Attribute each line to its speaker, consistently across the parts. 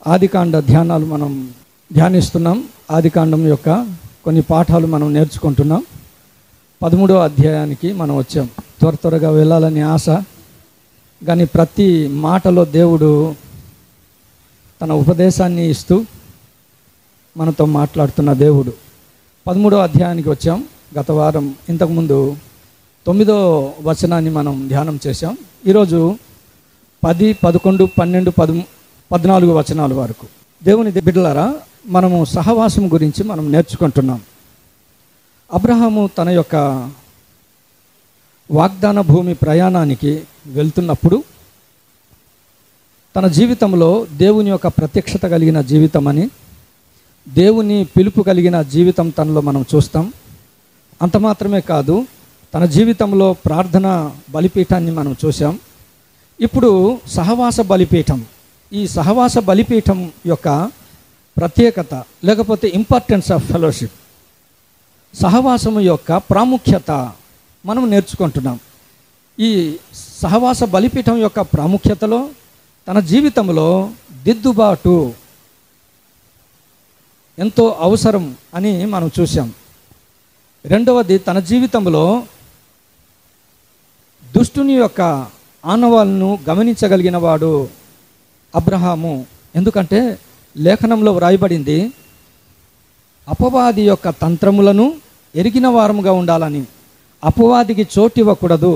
Speaker 1: ఆదికాండ ధ్యానాలు మనం ధ్యానిస్తున్నాం. ఆదికాండం యొక్క కొన్ని పాఠాలు మనం నేర్చుకుంటున్నాం. 13వ అధ్యాయానికి మనం వచ్చాం. త్వరగా వెళ్ళాలని ఆశ, కానీ ప్రతి మాటలో దేవుడు తన ఉపదేశాన్ని ఇస్తూ మనతో మాట్లాడుతున్న దేవుడు. 13వ అధ్యాయానికి వచ్చాం. గత వారం ఇంతకుముందు 9వ వచనాన్ని మనం ధ్యానం చేశాం. ఈరోజు 10, 11, 12, 14 వచనాల వరకు. దేవుని బిడ్డలారా, మనము సహవాసం గురించి మనం నేర్చుకుంటున్నాం. అబ్రహాము తన యొక్క వాగ్దాన భూమి ప్రయాణానికి వెళ్తున్నప్పుడు తన జీవితంలో దేవుని యొక్క ప్రత్యక్షత కలిగిన జీవితం అని, దేవుని పిలుపు కలిగిన జీవితం తనలో మనం చూస్తాం. అంత మాత్రమే కాదు, తన జీవితంలో ప్రార్థన బలిపీఠాన్ని మనం చూసాం. ఇప్పుడు సహవాస బలిపీఠం, ఈ సహవాస బలిపీఠం యొక్క ప్రత్యేకత లేకపోతే ఇంపార్టెన్స్ ఆఫ్ ఫెలోషిప్, సహవాసము యొక్క ప్రాముఖ్యత మనం నేర్చుకుంటున్నాం. ఈ సహవాస బలిపీఠం యొక్క ప్రాముఖ్యతలో తన జీవితంలో దిద్దుబాటు ఎంతో అవసరం అని మనం చూసాం. రెండవది, తన జీవితంలో దుష్టుని యొక్క ఆనవాళ్ళను గమనించగలిగిన వాడు అబ్రహాము. ఎందుకంటే లేఖనంలో వ్రాయబడింది, అపవాది యొక్క తంత్రములను ఎరిగిన వారముగా ఉండాలని, అపవాదికి చోటు ఇవ్వకూడదు,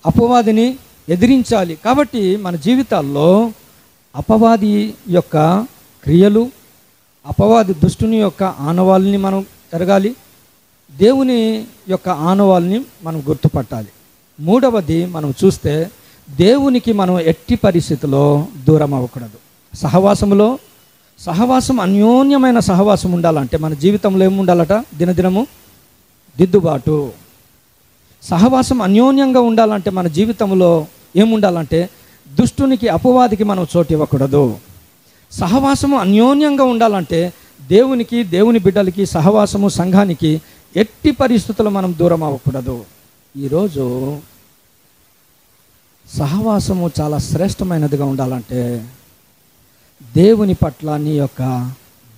Speaker 1: అపవాదిని ఎదిరించాలి. కాబట్టి మన జీవితాల్లో అపవాది యొక్క క్రియలు, అపవాది దుష్టుని యొక్క ఆనవాళ్ళని మనం ఎరగాలి, దేవుని యొక్క ఆనవాళ్ళని మనం గుర్తుపట్టాలి. మూడవది, మనం చూస్తే దేవునికి మనం ఎట్టి పరిస్థితిలో దూరం అవ్వకూడదు. సహవాసం అన్యోన్యమైన సహవాసం ఉండాలంటే మన జీవితంలో ఏముండాలట? దినదినము దిద్దుబాటు. సహవాసం అన్యోన్యంగా ఉండాలంటే మన జీవితంలో ఏముండాలంటే దుష్టునికి, అపవాదికి మనం చోటు ఇవ్వకూడదు. సహవాసము అన్యోన్యంగా ఉండాలంటే దేవునికి, దేవుని బిడ్డలకి, సహవాసము సంఘానికి ఎట్టి పరిస్థితుల్లో మనం దూరం అవ్వకూడదు. ఈరోజు సహవాసము చాలా శ్రేష్టమైనదిగా ఉండాలంటే దేవుని పట్ల నీ యొక్క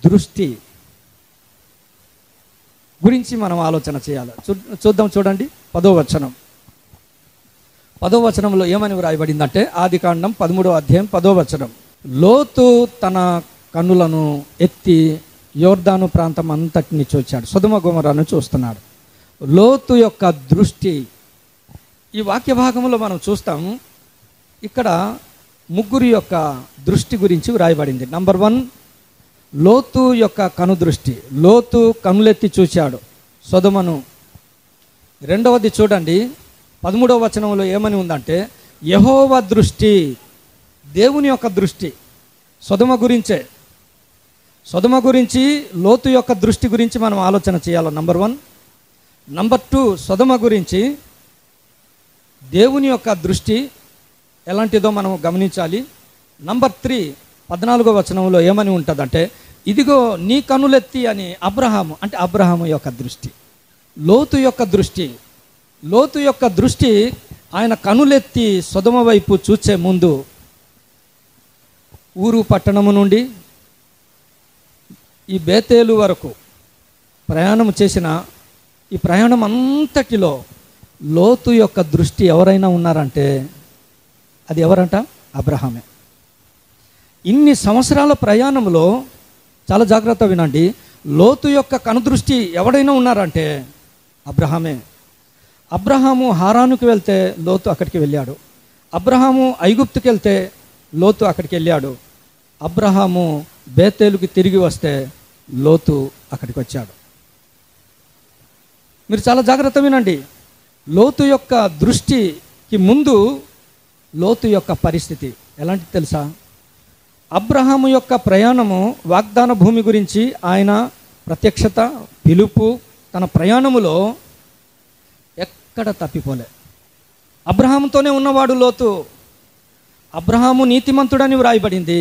Speaker 1: దృష్టి గురించి మనం ఆలోచన చేయాలి. చూడండి 10వ వచనం. 10వ వచనంలో ఏమని వ్రాయబడిందంటే, ఆదికాండం 13వ అధ్యాయం 10వ వచనం. లోతు తన కన్నులను ఎత్తి యోర్దాను ప్రాంతం అంతటిని చూచాడు, సొదొమ గొమొర్రాను చూస్తున్నాడు. లోతు యొక్క దృష్టి, ఈ వాక్య భాగంలో మనం చూస్తాం. ఇక్కడ ముగ్గురు యొక్క దృష్టి గురించి వ్రాయబడింది. నంబర్ 1, లోతు యొక్క కనుదృష్టి. లోతు కనులెత్తి చూచాడు సొదొమను. రెండవది చూడండి, 13వ వచనంలో ఏమని ఉందంటే, యెహోవా దృష్టి, దేవుని యొక్క దృష్టి సొదొమ గురించే. సొదొమ గురించి, లోతు యొక్క దృష్టి గురించి మనం ఆలోచన చేయాలి. నంబర్ 1. నంబర్ 2, సొదొమ గురించి దేవుని యొక్క దృష్టి ఎలాంటిదో మనం గమనించాలి. నంబర్ 3, 14వ వచనంలో ఏమని ఉంటుందంటే, ఇదిగో నీ కనులెత్తి అని అబ్రహాము, అంటే అబ్రహాము యొక్క దృష్టి. లోతు యొక్క దృష్టి, లోతు యొక్క దృష్టి, ఆయన కనులెత్తి సొదొమ వైపు చూచే ముందు ఊరు పట్టణము నుండి ఈ బేతేలు వరకు ప్రయాణం చేసిన ఈ ప్రయాణం అంతటిలో లోతు యొక్క దృష్టి ఎవరైనా ఉన్నారంటే అది ఎవరంట? అబ్రహామే. ఇన్ని సంవత్సరాల ప్రయాణంలో చాలా జాగ్రత్త వినండి, లోతు యొక్క కనుదృష్టి ఎవడైనా ఉన్నారంటే అబ్రహామే. అబ్రహాము హారానుకు వెళ్తే లోతు అక్కడికి వెళ్ళాడు. అబ్రహాము ఐగుప్తుకి వెళ్తే లోతు అక్కడికి వెళ్ళాడు. అబ్రహాము బేతేలుకి తిరిగి వస్తే లోతు అక్కడికి వచ్చాడు. మీరు చాలా జాగ్రత్త వినండి. లోతు యొక్క దృష్టికి ముందు లోతు యొక్క పరిస్థితి ఎలాంటిది తెలుసా? అబ్రహాము యొక్క ప్రయాణము వాగ్దాన భూమి గురించి, ఆయన ప్రత్యక్షత, పిలుపు, తన ప్రయాణములో ఎక్కడ తప్పిపోలే. అబ్రహాముతోనే ఉన్నవాడు లోతు. అబ్రహాము నీతిమంతుడని వ్రాయబడింది.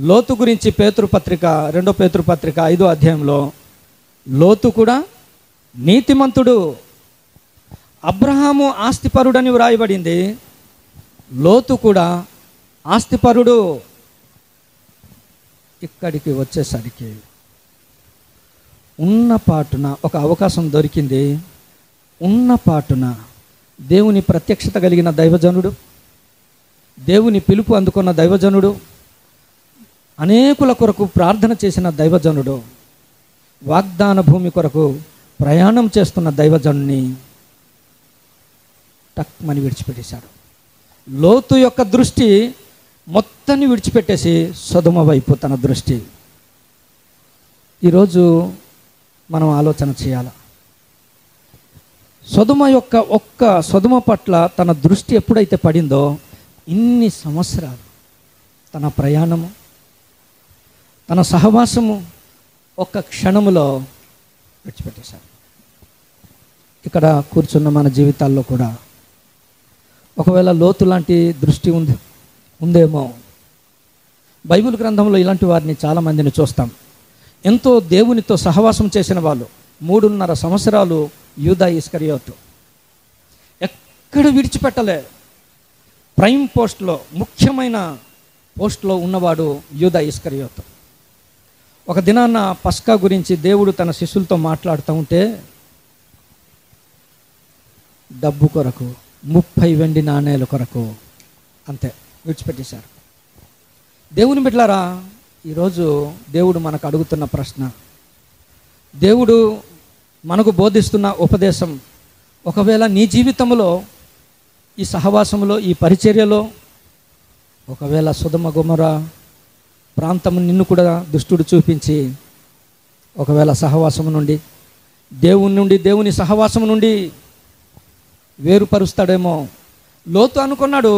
Speaker 1: లోతు గురించి పేతురు పత్రిక, 2వ పేతురు పత్రిక 5వ అధ్యాయంలో లోతు కూడా నీతిమంతుడు. అబ్రహాము ఆస్తిపరుడని వ్రాయబడింది. లోతు కూడా ఆస్తిపరుడు. ఇక్కడికి వచ్చేసరికి ఉన్న పాటున ఒక అవకాశం దొరికింది. ఉన్న పాటున దేవుని ప్రత్యక్షత కలిగిన దైవజనుడు, దేవుని పిలుపు అందుకున్న దైవజనుడు, అనేకుల కొరకు ప్రార్థన చేసిన దైవజనుడు, వాగ్దాన భూమి కొరకు ప్రయాణం చేస్తున్న దైవజనుని టక్మని విడిచిపెట్టేశాడు. లోతు యొక్క దృష్టి మొత్తాన్ని విడిచిపెట్టేసి సొదొమ వైపు తన దృష్టి. ఈరోజు మనం ఆలోచన చేయాలి. సొదొమ పట్ల తన దృష్టి ఎప్పుడైతే పడిందో ఇన్ని సంవత్సరాలు తన ప్రయాణము, తన సహవాసము ఒక్క క్షణములో విడిచిపెట్టేశారు. ఇక్కడ కూర్చున్న మన జీవితాల్లో కూడా ఒకవేళ లోతు లాంటి దృష్టి ఉందేమో. బైబిల్ గ్రంథంలో ఇలాంటి వారిని చాలామందిని చూస్తాం. ఎంతో దేవునితో సహవాసం చేసిన వాళ్ళు. 3.5 సంవత్సరాలు యూదా ఇస్కరియోతు ఎక్కడ విడిచిపెట్టలే. ప్రైమ్ పోస్ట్లో, ముఖ్యమైన పోస్ట్లో ఉన్నవాడు యూదా ఇస్కరియోతు. ఒక దినాన్న పస్కా గురించి దేవుడు తన శిష్యులతో మాట్లాడుతూ ఉంటే డబ్బు కొరకు 30 వెండి నాణేల కొరకు అంతే విడిచిపెట్టేశారు. దేవుని బిడ్డలారా, ఈరోజు దేవుడు మనకు అడుగుతున్న ప్రశ్న, దేవుడు మనకు బోధిస్తున్న ఉపదేశం, ఒకవేళ నీ జీవితంలో, ఈ సహవాసంలో, ఈ పరిచర్యలో ఒకవేళ సొదొమ గొమొర ప్రాంతం నిన్ను కూడా దుష్టుడు చూపించి ఒకవేళ సహవాసము నుండి, దేవుని సహవాసము నుండి వేరుపరుస్తాడేమో. లోతు అనుకున్నాడు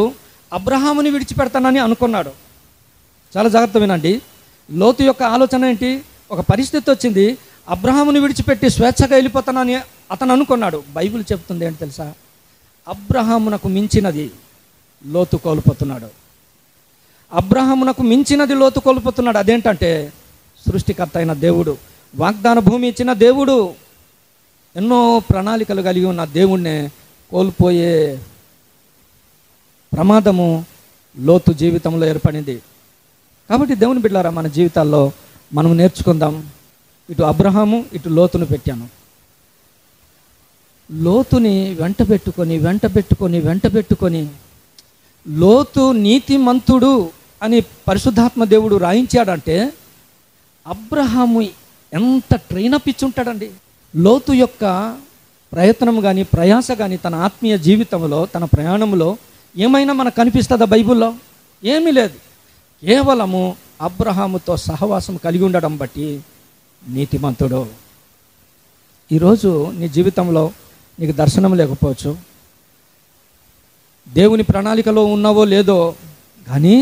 Speaker 1: అబ్రహాముని విడిచిపెడతానని అనుకున్నాడు. చాలా జాగ్రత్త వినండి. లోతు యొక్క ఆలోచన ఏంటి? ఒక పరిస్థితి వచ్చింది, అబ్రహాముని విడిచిపెట్టి స్వేచ్ఛగా వెళ్ళిపోతానని అతను అనుకున్నాడు. బైబిల్ చెప్తుంది ఏంటి తెలుసా? అబ్రహామునకు మించినది లోతు కోల్పోతున్నాడు. అబ్రహామునకు మించినది లోతు కోల్పోతున్నాడు. అదేంటంటే సృష్టికర్త అయిన దేవుడు, వాగ్దాన భూమి ఇచ్చిన దేవుడు, ఎన్నో ప్రణాళికలు కలిగి ఉన్న దేవుణ్ణే కోల్పోయే ప్రమాదము లోతు జీవితంలో ఏర్పడింది. కాబట్టి దేవుని బిడ్డలారా, మన జీవితాల్లో మనం నేర్చుకుందాం. ఇటు అబ్రహాము, ఇటు లోతును పెట్టాను. లోతుని వెంట పెట్టుకొని లోతు నీతిమంతుడు అని పరిశుద్ధాత్మ దేవుడు రాయించాడంటే అబ్రహాము ఎంత ట్రైనప్ ఇచ్చుంటాడండి. లోతు యొక్క ప్రయత్నం కానీ, ప్రయాస కానీ, తన ఆత్మీయ జీవితంలో, తన ప్రయాణంలో ఏమైనా మనకు కనిపిస్తుందా బైబిల్లో? ఏమీ లేదు. కేవలము అబ్రహాముతో సహవాసం కలిగి ఉండడం బట్టి నీతిమంతుడు. ఈరోజు నీ జీవితంలో నీకు దర్శనం లేకపోవచ్చు, దేవుని ప్రణాళికలో ఉన్నావో లేదో, కానీ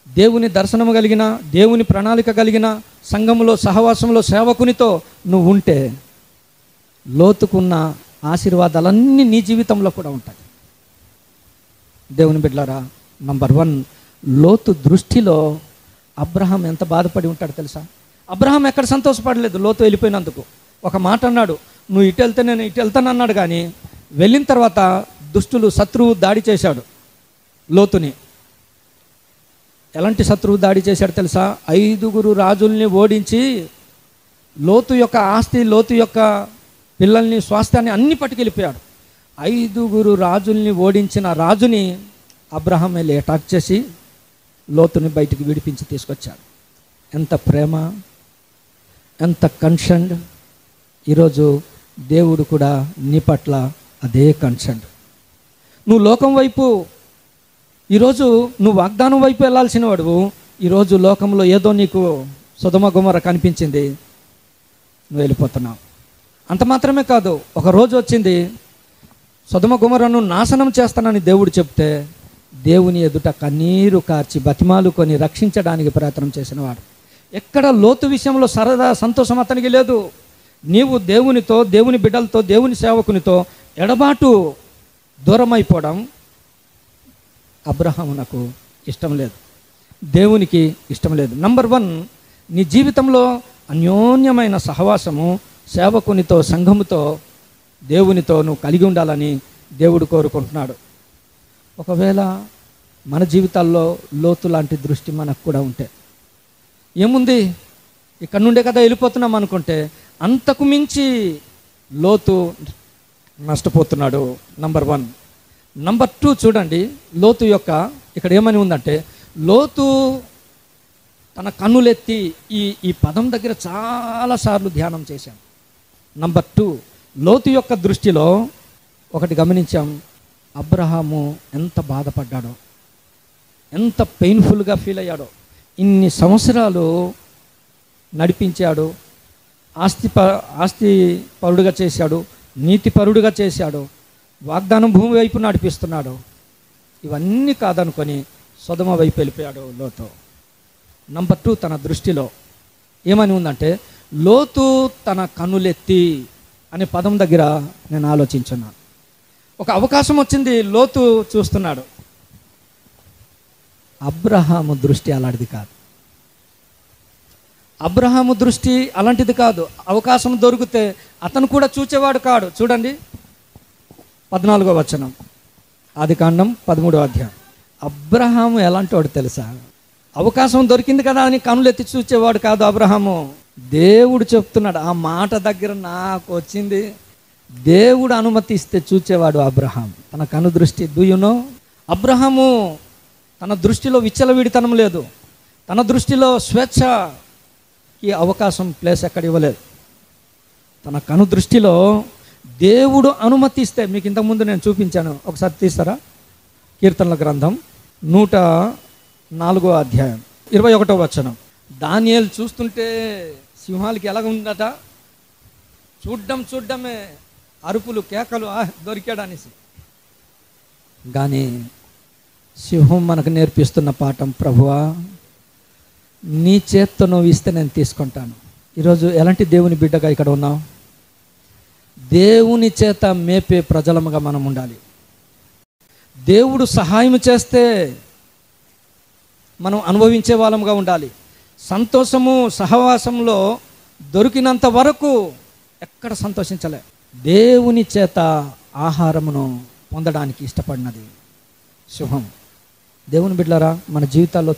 Speaker 1: దేవుని దర్శనం కలిగిన, దేవుని ప్రణాళిక కలిగిన సంఘంలో, సహవాసంలో, సేవకునితో నువ్వు ఉంటే లోతుకున్న ఆశీర్వాదాలన్నీ నీ జీవితంలో కూడా ఉంటాయి. దేవుని బిడ్డలారా, నంబర్ 1, లోతు దృష్టిలో అబ్రహాం ఎంత బాధపడి ఉంటాడు తెలుసా? అబ్రహాం ఎక్కడ సంతోషపడలేదు లోతు వెళ్ళిపోయినందుకు. ఒక మాట అన్నాడు, నువ్వు ఇటు వెళ్తే నేను ఇటు వెళ్తాను అన్నాడు. కానీ వెళ్ళిన తర్వాత శత్రువు దాడి చేశాడు లోతుని. ఎలాంటి శత్రువు దాడి చేశాడు తెలుసా? 5 రాజుల్ని ఓడించి లోతు యొక్క ఆస్తి, లోతు యొక్క పిల్లల్ని, స్వాస్థ్యాన్ని అన్ని పట్టుకెళ్ళిపోయాడు. 5 రాజుల్ని ఓడించిన రాజుని అబ్రహాం వెళ్ళి అటాక్ చేసి లోతుని బయటికి విడిపించి తీసుకొచ్చాడు. ఎంత ప్రేమ, ఎంత కన్సర్న్. ఈరోజు దేవుడు కూడా నీ పట్ల అదే కన్సర్న్. నువ్వు లోకం వైపు, ఈరోజు నువ్వు వాగ్దానం వైపు వెళ్ళాల్సిన వాడువు. ఈరోజు లోకంలో ఏదో నీకు సొదొమ గొమొర కనిపించింది, నువ్వు వెళ్ళిపోతున్నావు. అంత మాత్రమే కాదు, ఒక రోజు వచ్చింది సొదొమ గొమొరను నాశనం చేస్తానని దేవుడు చెప్తే దేవుని ఎదుట కన్నీరు కార్చి బతిమాలుకొని రక్షించడానికి ప్రయత్నం చేసినవాడు. ఎక్కడ లోతు విషయంలో సరదా సంతోషం అతనికి లేదు. నీవు దేవునితో, దేవుని బిడ్డలతో, దేవుని సేవకునితో ఎడబాటు, దూరమైపోవడం అబ్రహామునకు ఇష్టం లేదు, దేవునికి ఇష్టం లేదు. నంబర్ 1, నీ జీవితంలో అన్యోన్యమైన సహవాసము, సేవకునితో, సంఘముతో, దేవునితో నువ్వు కలిగి ఉండాలని దేవుడు కోరుకుంటున్నాడు. ఒకవేళ మన జీవితాల్లో లోతు లాంటి దృష్టి మనకు కూడా ఉంటే, ఏముంది ఇక్కడ నుండే కదా వెళ్ళిపోతున్నాం అనుకుంటే అంతకు మించి లోతు నష్టపోతున్నాడు. నంబర్ 1. నంబర్ 2 చూడండి, లోతు యొక్క ఇక్కడ ఏమని ఉందంటే, లోతు తన కన్నులెత్తి ఈ పదం దగ్గర చాలాసార్లు ధ్యానం చేశాం. నంబర్ 2, లోతు యొక్క దృష్టిలో ఒకటి గమనించాం, అబ్రహాము ఎంత బాధపడ్డాడో, ఎంత పెయిన్ఫుల్గా ఫీల్ అయ్యాడో. ఇన్ని సంవత్సరాలు నడిపించాడు, ఆస్తి పరుడుగా చేశాడు, నీతి పరుడుగా చేశాడు, వాగ్దానం భూమి వైపు నడిపిస్తున్నాడు. ఇవన్నీ కాదనుకొని సొదొమ వైపు వెళ్ళిపోయాడు లోతు. నంబర్ 2, తన దృష్టిలో ఏమని ఉందంటే, లోతు తన కన్నులెత్తి అనే పదం దగ్గర నేను ఆలోచించున్నాను. ఒక అవకాశం వచ్చింది, లోతు చూస్తున్నాడు. అబ్రహాము దృష్టి అలాంటిది కాదు. అబ్రహాము దృష్టి అలాంటిది కాదు. అవకాశం దొరికితే అతను కూడా చూచేవాడు కాడు. చూడండి 14వ వచనం, ఆదికాండం 13వ అధ్యాయం. అబ్రహాము ఎలాంటి వాడు తెలుసా? అవకాశం దొరికింది కదా అని కన్నులెత్తి చూచేవాడు కాదు అబ్రహాము. దేవుడు చెప్తున్నాడు, ఆ మాట దగ్గర నాకు వచ్చింది. దేవుడు అనుమతి ఇస్తే చూచేవాడు అబ్రహాం. తన కను దృష్టి దుయునో, అబ్రహాము తన దృష్టిలో విచ్చలవిడితనం లేదు, తన దృష్టిలో స్వేచ్ఛకి అవకాశం ప్లేస్ ఎక్కడ ఇవ్వలేదు. తన కను దృష్టిలో దేవుడు అనుమతిస్తే, మీకు ఇంతకుముందు నేను చూపించాను, ఒకసారి తీస్తారా? కీర్తనల గ్రంథం 104వ అధ్యాయం 21వ వచనం. దానియేలు చూస్తుంటే సింహాలకి ఎలాగ ఉందట, చూడ్డమే, అరుపులు కేకలు, దొరికాడనేసి. కానీ సింహం మనకు నేర్పిస్తున్న పాఠం, ప్రభువా నీ చేత్తో నువ్వు ఇస్తే నేను తీసుకుంటాను. ఈరోజు ఎలాంటి దేవుని బిడ్డగా ఇక్కడ ఉన్నావు? దేవుని చేత మేపే ప్రజలముగా మనం ఉండాలి. దేవుడు సహాయం చేస్తే మనం అనుభవించే వాళ్ళముగా ఉండాలి. సంతోషము సహవాసంలో దొరికినంత వరకు ఎక్కడ సంతోషించలే. దేవుని చేత ఆహారమును పొందడానికి ఇష్టపడినది సింహం. దేవుని బిడ్డలారా, మన జీవితాల్లో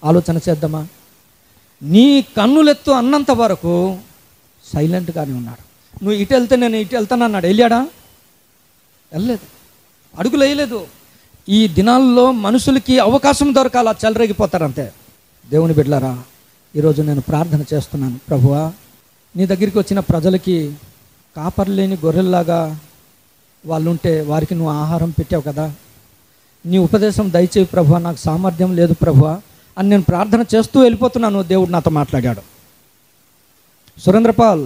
Speaker 1: ఆలోచన చేద్దామా? నీ కన్నులెత్తు అన్నంత వరకు సైలెంట్గానే ఉన్నాడు. నువ్వు ఇటు వెళ్తే నేను ఇటు వెళ్తాను అన్నాడు. వెళ్ళాడా? వెళ్ళలేదు, అడుగులు వేయలేదు. ఈ దినాల్లో మనుషులకి అవకాశం దొరకాల, చెలరేగిపోతారు అంతే. దేవుని బిడ్డలారా, ఈరోజు నేను ప్రార్థన చేస్తున్నాను, ప్రభువా నీ దగ్గరికి వచ్చిన ప్రజలకి కాపర్లు లేని గొర్రెల్లాగా వాళ్ళు ఉంటే వారికి నువ్వు ఆహారం పెట్టావు కదా, నీ ఉపదేశం దయచేవి ప్రభువా, నాకు సామర్థ్యం లేదు ప్రభువా అని నేను ప్రార్థన చేస్తూ వెళ్ళిపోతున్నాను. దేవుడు నాతో మాట్లాడాడు. సురేంద్రపాల్,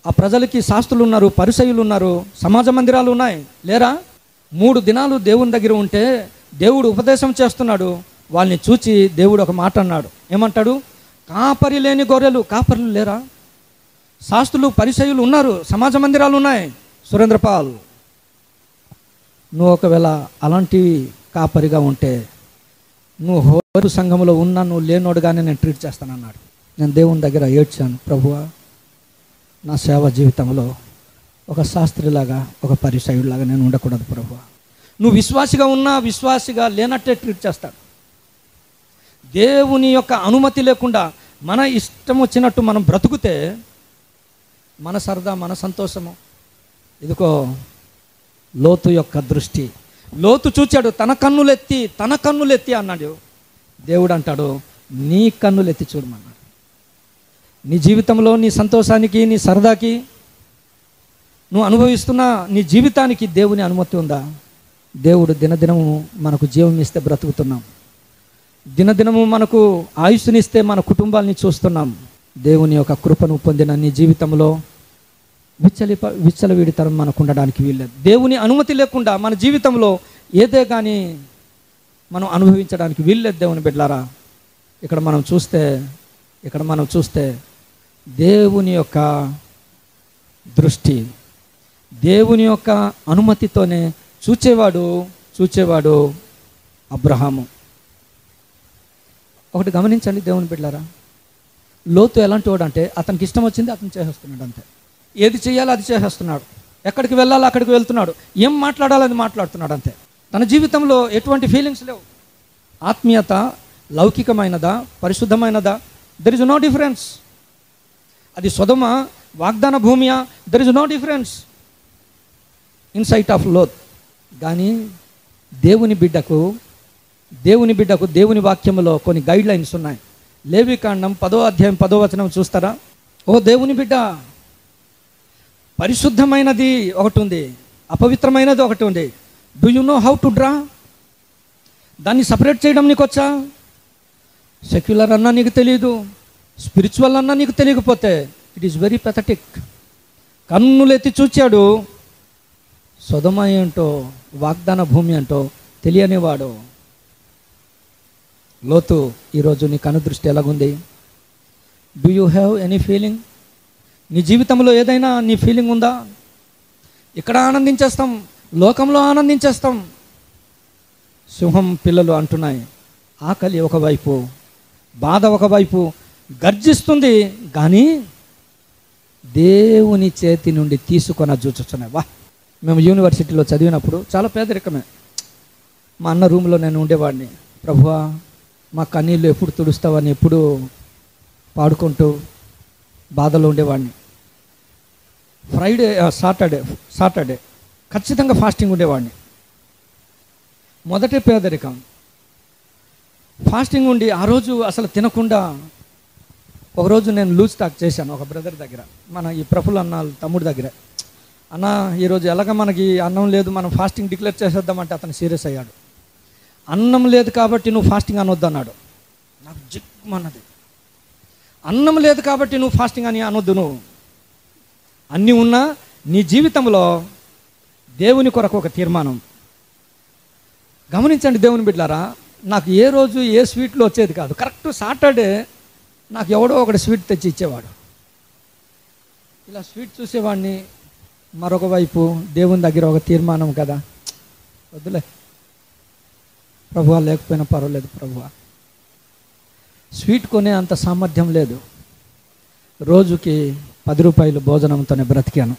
Speaker 1: ఆ ప్రజలకి శాస్త్రులు ఉన్నారు, పరిసయ్యులు ఉన్నారు, సమాజ మందిరాలు ఉన్నాయి, లేరా? 3 దినాలు దేవుని దగ్గర ఉంటే దేవుడు ఉపదేశం చేస్తున్నాడు. వాళ్ళని చూచి దేవుడు ఒక మాట అన్నాడు. ఏమంటాడు? కాపరి లేని గొర్రెలు, కాపర్లు లేరా? శాస్త్రులు పరిసయ్యులు ఉన్నారు, సమాజ మందిరాలు ఉన్నాయి. సురేంద్రపాల్, నువ్వు ఒకవేళ అలాంటి కాపరిగా ఉంటే నువ్వు హోరు సంఘంలో ఉన్నా నువ్వు లేనోడుగానే నేను ట్రీట్ చేస్తానన్నాడు. నేను దేవుని దగ్గర ఏడ్చాను, ప్రభువా నా సేవ జీవితంలో ఒక శాస్త్రిలాగా, ఒక పరిసయ్యుడిలాగా నేను ఉండకూడదు ప్రభువా. నువ్వు విశ్వాసిగా ఉన్నా విశ్వాసిగా లేనట్టే ట్రీట్ చేస్తాడు. దేవుని యొక్క అనుమతి లేకుండా మన ఇష్టం వచ్చినట్టు మనం బ్రతుకుతే మన సరదా, మన సంతోషము. ఇదిగో లోతు యొక్క దృష్టి. లోతు చూచాడు, తన కన్నులెత్తి అన్నాడు. దేవుడు అంటాడు, నీ కన్నులెత్తి చూడమన్నాడు. నీ జీవితంలో నీ సంతోషానికి, నీ సరదాకి, నువ్వు అనుభవిస్తున్న నీ జీవితానికి దేవుని అనుమతి ఉందా? దేవుడు దినదినము మనకు జీవం ఇస్తే బ్రతుకుతున్నాం, దినదినము మనకు ఆయుష్నిస్తే మన కుటుంబాలని చూస్తున్నాం. దేవుని యొక్క కృపను పొందిన నీ జీవితంలో విచ్చలవిడితనం మనకు ఉండడానికి వీల్లేదు. దేవుని అనుమతి లేకుండా మన జీవితంలో ఏదే కానీ మనం అనుభవించడానికి వీల్లేదు. దేవుని బిడ్డలారా, ఇక్కడ మనం చూస్తే దేవుని యొక్క దృష్టి, దేవుని యొక్క అనుమతితోనే చూచేవాడు అబ్రహాము. ఒకటి గమనించండి దేవుని బిడ్డలారా, లోతు ఎలాంటి వాడు అంటే అతనికి ఇష్టం వచ్చింది అతను చేసేస్తున్నాడు అంతే. ఏది చేయాలో అది చేసేస్తున్నాడు, ఎక్కడికి వెళ్ళాలో అక్కడికి వెళ్తున్నాడు, ఏం మాట్లాడాలో అది మాట్లాడుతున్నాడు అంతే. తన జీవితంలో ఎటువంటి ఫీలింగ్స్ లేవు. ఆత్మీయత లౌకికమైనదా, పరిశుద్ధమైనదా, దెర్ ఇస్ నో డిఫరెన్స్. అది సొదొమ వాగ్దాన భూమియా, there is no difference in sight of Lot. కానీ దేవుని బిడ్డకు దేవుని వాక్యములో కొన్ని గైడ్ లైన్స్ ఉన్నాయి. లేవికాండం 10వ అధ్యాయం 10వ వచనం చూస్తారా? ఓ దేవుని బిడ్డ, పరిశుద్ధమైనది ఒకటి ఉంది, అపవిత్రమైనది ఒకటి ఉంది. Do you know how to draw? దాన్ని సపరేట్ చేయడం నీకు వచ్చా? సెక్యులర్ అన్నా నీకు తెలియదు, స్పిరిచువల్ అన్నా నీకు తెలియకపోతే ఇట్ ఈస్ వెరీ పెథటిక్. కన్నులెత్తి చూచాడు, సొదొమ ఏంటో వాగ్దాన భూమి అంటో తెలియనివాడు. లోతు, ఈరోజు నీ కనుదృష్టి ఎలాగుంది? Do you have any feeling? నీ జీవితంలో ఏదైనా నీ ఫీలింగ్ ఉందా? ఇక్కడ ఆనందించేస్తాం, లోకంలో ఆనందించేస్తాం. సింహం పిల్లలు అంటున్నాయి, ఆకలి ఒకవైపు, బాధ ఒకవైపు గర్జిస్తుంది, కానీ దేవుని చేతి నుండి తీసుకొని చూచుతున్నాయి. వా, మేము యూనివర్సిటీలో చదివినప్పుడు చాలా పేదరికమే. మా అన్న రూమ్లో నేను ఉండేవాడిని. ప్రభువా, మా కన్నీళ్ళు ఎప్పుడు తుడుస్తావని ఎప్పుడు పాడుకుంటూ బాధలో ఉండేవాడిని. ఫ్రైడే సాటర్డే ఖచ్చితంగా ఫాస్టింగ్ ఉండేవాడిని. మొదటి పేదరికం, ఫాస్టింగ్ ఉండి ఆ రోజు అసలు తినకుండా. ఒకరోజు నేను లూజ్ టాక్ చేశాను ఒక బ్రదర్ దగ్గర, మన ఈ ప్రఫుల్ అన్న తమ్ముడి దగ్గర. అన్న, ఈరోజు ఎలాగ మనకి అన్నం లేదు, మనం ఫాస్టింగ్ డిక్లేర్ చేసేద్దామంటే అతను సీరియస్ అయ్యాడు. అన్నం లేదు కాబట్టి నువ్వు ఫాస్టింగ్ అనొద్దు అన్నాడు. నాకు జిగ్మన్నది. అన్నం లేదు కాబట్టి నువ్వు ఫాస్టింగ్ అని అనొద్దు. నువ్వు అన్నీ ఉన్నా నీ జీవితంలో దేవుని కొరకు ఒక తీర్మానం. గమనించండి దేవుని బిడ్డలారా, నాకు ఏ రోజు ఏ స్వీట్లో వచ్చేది కాదు. కరెక్ట్ సాటర్డే నాకు ఎవడో ఒకటి స్వీట్ తెచ్చి ఇచ్చేవాడు. ఇలా స్వీట్ చూసేవాడిని. మరొక వైపు దేవుని దగ్గర ఒక తీర్మానం కదా, వద్దులే ప్రభువా, లేకపోయినా పర్వాలేదు ప్రభువా. స్వీట్ కొనే అంత సామర్థ్యం లేదు. రోజుకి 10 రూపాయలు భోజనంతోనే బ్రతికాను.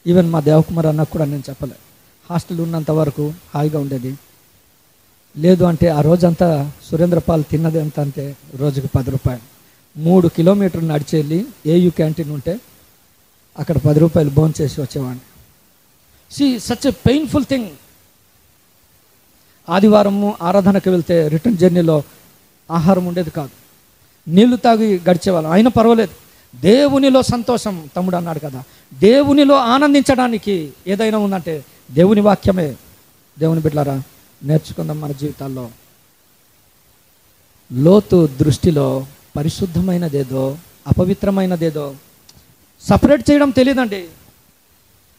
Speaker 1: ఈవెన్ మా దేవకుమార్ అన్నకు కూడా నేను చెప్పలే. హాస్టల్ ఉన్నంత వరకు హాయిగా ఉండేది. లేదు అంటే ఆ రోజంతా సురేంద్రపాల్ తిన్నది ఎంత అంటే రోజుకి 10 రూపాయలు. 3 కిలోమీటర్లు నడిచి వెళ్ళి ఏయూ క్యాంటీన్ ఉంటే అక్కడ 10 రూపాయలు భోజనం చేసి వచ్చేవాడిని. Such a painful thing. ఆదివారము ఆరాధనకు వెళ్తే రిటర్న్ జర్నీలో ఆహారం ఉండేది కాదు, నీళ్లు తాగి గడిచేవాళ్ళం. అయినా పర్వాలేదు. దేవునిలో సంతోషం, తమ్ముడు అన్నాడు కదా, దేవునిలో ఆనందించడానికి ఏదైనా ఉందంటే దేవుని వాక్యమే. దేవుని బిడ్డలారా, నేర్చుకుందాం మన జీవితాల్లో. లోతు దృష్టిలో పరిశుద్ధమైనదేదో అపవిత్రమైనదేదో సపరేట్ చేయడం తెలియదండి.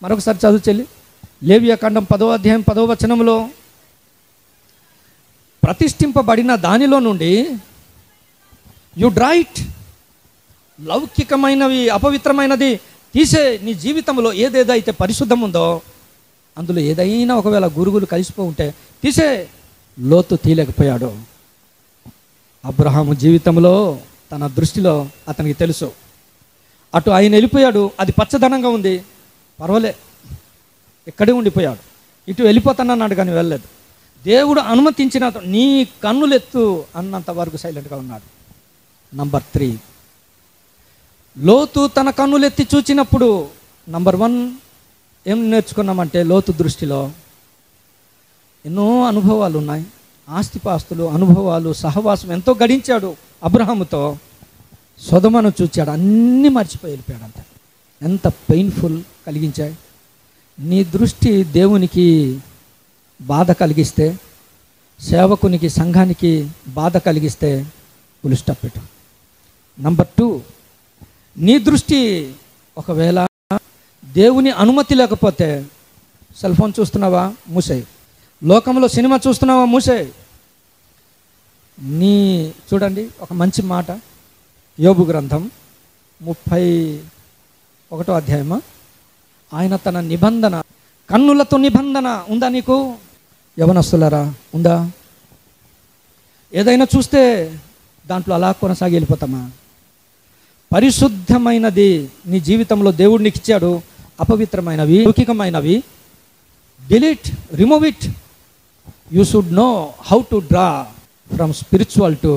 Speaker 1: మరొకసారి చదువు చెల్లి. లేవియాకాండం 10వ అధ్యాయం 10వ వచనంలో, ప్రతిష్ఠింపబడిన దానిలో నుండి యు డ్రా ఇట్. లౌకికమైనవి అపవిత్రమైనది తీసే. నీ జీవితంలో ఏదేదైతే పరిశుద్ధం ఉందో అందులో ఏదైనా ఒకవేళ గురుగులు కలిసిపో ఉంటే తీసే. లోతు తీయలేకపోయాడు. అబ్రహాము జీవితంలో తన దృష్టిలో అతనికి తెలుసు, అటు ఆయన వెళ్ళిపోయాడు, అది పచ్చదనంగా ఉంది, పర్వాలే, ఇక్కడే ఉండిపోయాడు. ఇటు వెళ్ళిపోతానన్నాడు కానీ వెళ్ళలేదు. దేవుడు అనుమతించిన నీ కన్నులెత్తు అన్నంత వరకు సైలెంట్గా ఉన్నాడు. నంబర్ 3, లోతు తన కన్నులెత్తి చూచినప్పుడు నంబర్ 1 ఏం నేర్చుకున్నామంటే, లోతు దృష్టిలో ఎన్నో అనుభవాలు ఉన్నాయి. ఆస్తిపాస్తులు, అనుభవాలు, సహవాసం ఎంతో గడించాడు అబ్రహాముతో. సొదొమను చూచాడు, అన్నీ మర్చిపోయి వెళ్ళిపోయాడు. అంత ఎంత పెయిన్ఫుల్ కలిగించాయి. నీ దృష్టి దేవునికి బాధ కలిగిస్తే, సేవకునికి సంఘానికి బాధ కలిగిస్తే ఫుల్ స్టాప్ పెట్టు. నంబర్ 2, నీ దృష్టి ఒకవేళ దేవుని అనుమతి లేకపోతే, సెల్ ఫోన్ చూస్తున్నావా, మూసేయి. లోకంలో సినిమా చూస్తున్నావా, మూసేయి. చూడండి ఒక మంచి మాట, యోబు గ్రంథం 31వ అధ్యాయమా. ఆయన తన నిబంధన, కన్నులతో నిబంధన ఉందా నీకు? యవనస్తులారా, ఉందా? ఏదైనా చూస్తే దాంట్లో అలా కొనసాగి వెళ్ళిపోతామా? పరిశుద్ధమైనది నీ జీవితంలో దేవుడు నీకు ఇచ్చాడు. అపవిత్రమైనవి, లౌకికమైనవి delete, remove it. You should know how to draw from spiritual to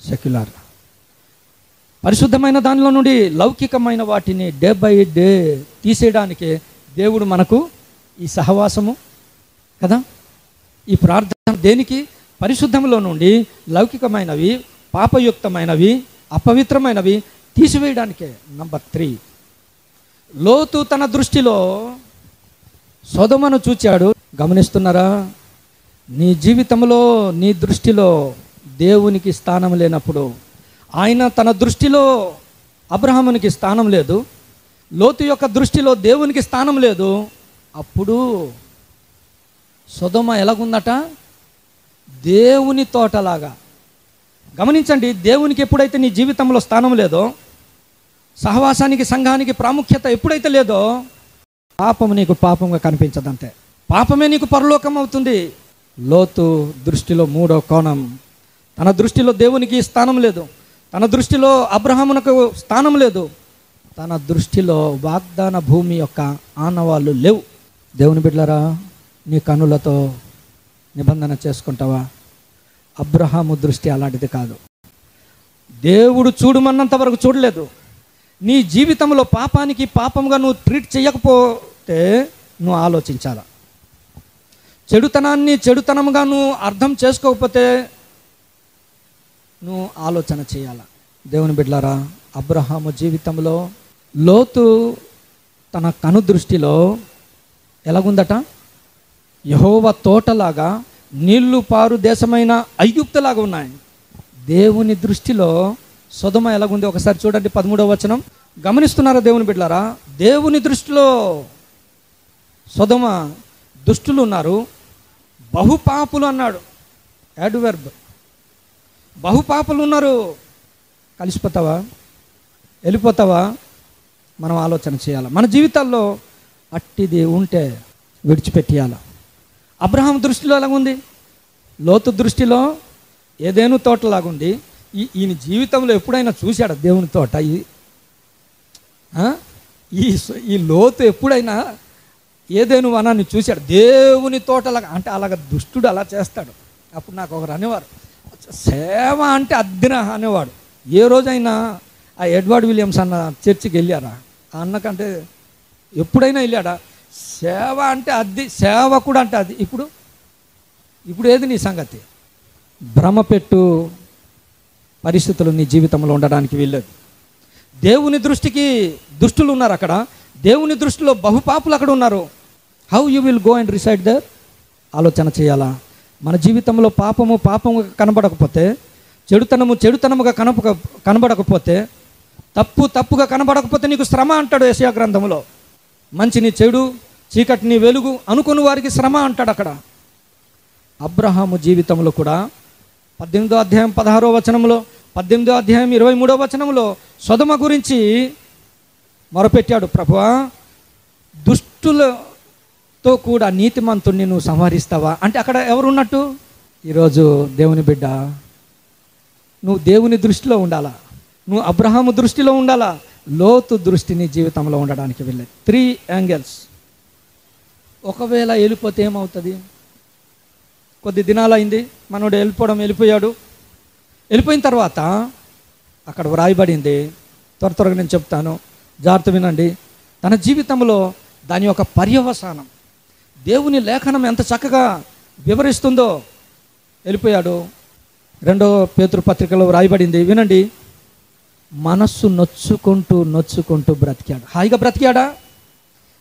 Speaker 1: secular. పరిశుద్ధమైన దానిలో నుండి లౌకికమైన వాటిని డే బై డే తీసేయడానికి దేవుడు మనకు ఈ సహవాసము కదా, ఈ ప్రార్థన దేనికి? పరిశుద్ధంలో నుండి లౌకికమైనవి, పాపయుక్తమైనవి, అపవిత్రమైనవి తీసివేయడానికే. నంబర్ 3, లోతు తన దృష్టిలో సొదొమను చూచాడు. గమనిస్తున్నారా? నీ జీవితంలో, నీ దృష్టిలో దేవునికి స్థానం లేనప్పుడు, ఆయన తన దృష్టిలో అబ్రహామునికి స్థానం లేదు, లోతు యొక్క దృష్టిలో దేవునికి స్థానం లేదు, అప్పుడు సొదొమ ఎలాగుందట? దేవుని తోటలాగా. గమనించండి, దేవునికి ఎప్పుడైతే నీ జీవితంలో స్థానం లేదో, సహవాసానికి, సంఘానికి ప్రాముఖ్యత ఎప్పుడైతే లేదో, పాపం నీకు పాపంగా కనిపించదంతే. పాపమే నీకు పరలోకం అవుతుంది. లోతు దృష్టిలో 3వ కోణం, తన దృష్టిలో దేవునికి స్థానం లేదు, తన దృష్టిలో అబ్రహామునకు స్థానం లేదు, తన దృష్టిలో వాగ్దాన భూమి యొక్క ఆనవాళ్ళు లేవు. దేవుని బిడ్డలారా, నీ కన్నులతో నిబంధన చేసుకుంటావా? అబ్రహాము దృష్టి అలాంటిది కాదు. దేవుడు చూడమన్నంత వరకు చూడలేదు. నీ జీవితంలో పాపానికి పాపంగా నువ్వు ట్రీట్ చేయకపోతే నువ్వు ఆలోచించాల. చెడుతనాన్ని చెడుతనంగా నువ్వు అర్థం చేసుకోకపోతే నువ్వు ఆలోచన చేయాల. దేవుని బిడ్డలారా, అబ్రహాము జీవితంలో లోతు తన కను దృష్టిలో ఎలాగుందట? యెహోవా తోటలాగా, నీళ్లు పారు దేశమైన ఐగుప్తులాగా ఉన్నాయి. దేవుని దృష్టిలో సొదొమ ఎలాగుంది? ఒకసారి చూడండి 13వ వచనం. గమనిస్తున్నారా దేవుని బిడ్డలారా? దేవుని దృష్టిలో సొదొమ దుష్టులు ఉన్నారు, బహుపాపులు అన్నాడు. యాడ్వర్బ్. బహుపాపులు ఉన్నారు. కలిసిపోతావా? వెళ్ళిపోతావా? మనం ఆలోచన చేయాలి. మన జీవితాల్లో అట్టిది ఉంటే విడిచిపెట్టేయాలి. అబ్రహాం దృష్టిలో ఎలాగుంది? లోతు దృష్టిలో ఏదేను తోటలాగుంది. ఈయన జీవితంలో ఎప్పుడైనా చూశాడు దేవుని తోట? ఈ లోతు ఎప్పుడైనా ఏదేను వనాన్ని చూశాడు? దేవుని తోటలాగా అంటే అలాగ దుష్టుడు అలా చేస్తాడు. అప్పుడు నాకు ఒకరు అనేవారు, సేవ అంటే అద్దిన అనేవాడు. ఏ రోజైనా ఆ ఎడ్వర్డ్ విలియమ్స్ అన్న చర్చికి వెళ్ళారా? ఆ అన్నకంటే ఎప్పుడైనా వెళ్ళాడా? సేవ అంటే అది, సేవకుడు అంటే అది. ఇప్పుడు ఏది నీ సంగతి? భ్రమపెట్టు పరిస్థితులు నీ జీవితంలో ఉండడానికి వీల్లేదు. దేవుని దృష్టికి దుష్టులు ఉన్నారు అక్కడ, దేవుని దృష్టిలో బహుపాపులు అక్కడ ఉన్నారు. How you will go and reside there? ఆలోచన చేయాలా? మన జీవితంలో పాపముగా కనబడకపోతే, చెడుతనముగా కనబడకపోతే, తప్పుగా కనబడకపోతే నీకు శ్రమ అంటాడు యెషయా గ్రంథంలో. మంచిని చెడు, చీకటిని వెలుగు అనుకుని వారికి శ్రమ అంటాడు అక్కడ. అబ్రహాము జీవితంలో కూడా 18వ అధ్యాయం 16వ వచనంలో, 18వ అధ్యాయం 23వ వచనంలో సొదొమ గురించి మొరపెట్టాడు. ప్రభువా, దుష్టులతో కూడా నీతిమంతుణ్ణి నువ్వు సంహరిస్తావా? అంటే అక్కడ ఎవరు ఉన్నట్టు? ఈరోజు దేవుని బిడ్డ, నువ్వు దేవుని దృష్టిలో ఉండాలా, నువ్వు అబ్రహాము దృష్టిలో ఉండాలా, లోతు దృష్టిని జీవితంలో ఉండడానికి వెళ్ళేది. 3 యాంగిల్స్. ఒకవేళ వెళ్ళిపోతే ఏమవుతుంది? కొద్ది దినాలు అయింది, మనోడు వెళ్ళిపోయాడు. వెళ్ళిపోయిన తర్వాత అక్కడ వ్రాయబడింది, త్వరగా నేను చెప్తాను, జాగ్రత్త వినండి. తన జీవితంలో దాని యొక్క పర్యవసానం దేవుని లేఖనం ఎంత చక్కగా వివరిస్తుందో. వెళ్ళిపోయాడు. 2వ పేతురు పత్రికలో వ్రాయబడింది, వినండి. మనస్సు నొచ్చుకుంటూ బ్రతికాడు. హాయిగా బ్రతికాడా?